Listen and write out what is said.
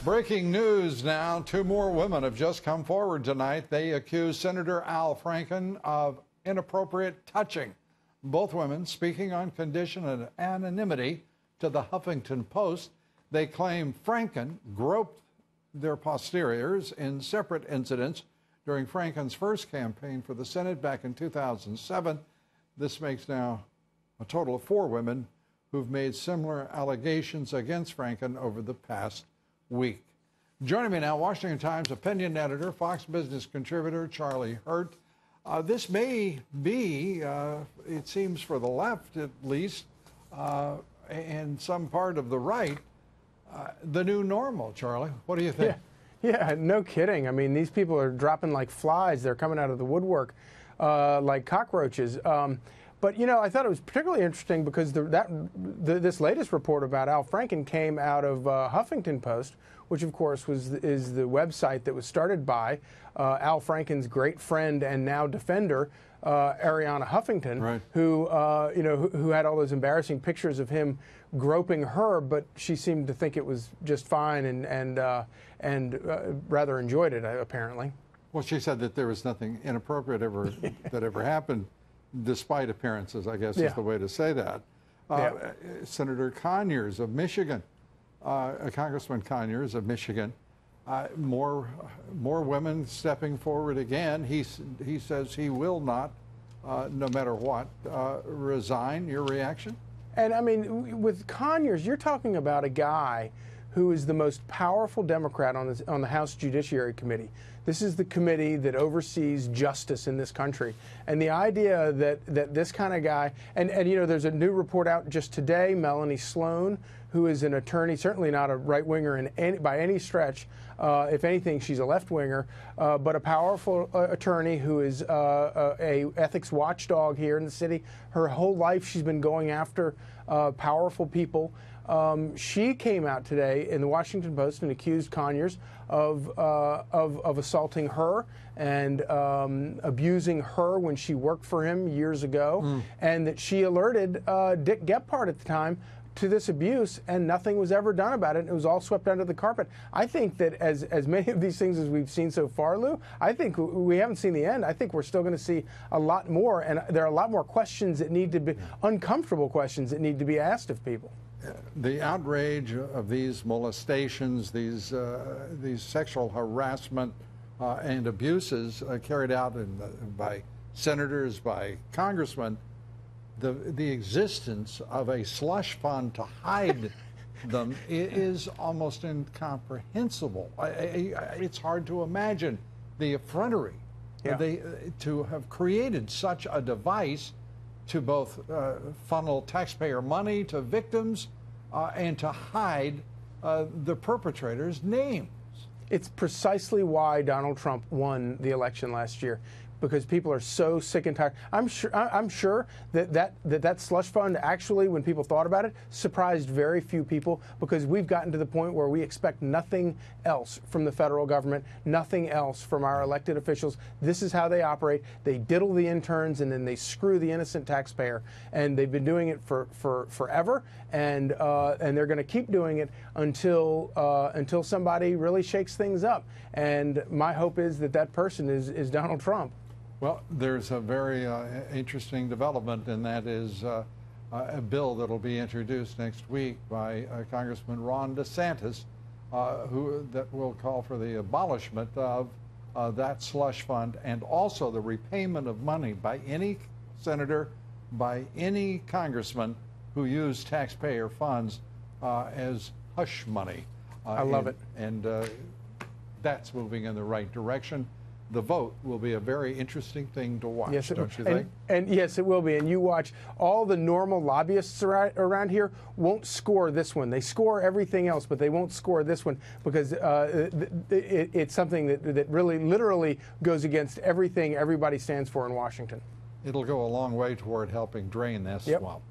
Breaking news now. Two more women have just come forward tonight. They accuse Senator Al Franken of inappropriate touching. Both women speaking on condition of anonymity to the Huffington Post. They claim Franken groped their posteriors in separate incidents during Franken's first campaign for the Senate back in 2007. This makes now a total of 4 women who've made similar allegations against Franken over the past week. Joining me now, Washington Times opinion editor, Fox Business contributor Charlie Hurt. This may be, it seems for the left at least, and some part of the right, the new normal. Charlie, what do you think? Yeah, no kidding. I mean, these people are dropping like flies. They're coming out of the woodwork like cockroaches. But, you know, I thought it was particularly interesting because this latest report about Al Franken came out of Huffington Post, which, of course, is the website that was started by Al Franken's great friend and now defender, Arianna Huffington, right, who, who had all those embarrassing pictures of him groping her, but she seemed to think it was just fine and rather enjoyed it, apparently. Well, she said that there was nothing inappropriate that ever happened, despite appearances, I guess is the way to say that. Senator Conyers of Michigan, Congressman Conyers of Michigan, more women stepping forward again. He says he will not, no matter what, resign. Your reaction? And I mean, with Conyers, you're talking about a guy who is the most powerful Democrat on the House Judiciary Committee. This is the committee that oversees justice in this country. And the idea that this kind of guy, and you know, there's a new report out just today, Melanie Sloan, who is an attorney, certainly not a right-winger by any stretch. If anything, she's a left-winger, but a powerful attorney who is a ethics watchdog here in the city. Her whole life she's been going after powerful people. She came out today in the Washington Post and accused Conyers of assaulting her and abusing her when she worked for him years ago, and that she alerted Dick Gephardt at the time to this abuse, and nothing was ever done about it. It was all swept under the carpet. I think that as many of these things as we've seen so far, Lou, I think we haven't seen the end. I think we're still going to see a lot more, and there are a lot more questions that need to be, uncomfortable questions that need to be asked of people. The outrage of these molestations, these sexual harassment and abuses carried out by senators, by congressmen, the existence of a slush fund to hide them is almost incomprehensible. It's hard to imagine the effrontery to have created such a device to both funnel taxpayer money to victims and to hide the perpetrators' names. It's precisely why Donald Trump won the election last year, because people are so sick and tired. I'm sure that slush fund actually, when people thought about it, surprised very few people, because we've gotten to the point where we expect nothing else from the federal government, nothing else from our elected officials. This is how they operate. They diddle the interns and then they screw the innocent taxpayer. And they've been doing it for forever, and they're going to keep doing it until somebody really shakes things up. And my hope is that person is Donald Trump. Well, there's a very interesting development, and that is a bill that will be introduced next week by Congressman Ron DeSantis, that will call for the abolishment of that slush fund, and also the repayment of money by any senator, by any congressman who used taxpayer funds as hush money. I love it. And that's moving in the right direction. The vote will be a very interesting thing to watch, yes, don't you think? And yes, it will be. And you watch, all the normal lobbyists around here won't score this one. They score everything else, but they won't score this one, because it's something that really literally goes against everything everybody stands for in Washington. It'll go a long way toward helping drain this swamp.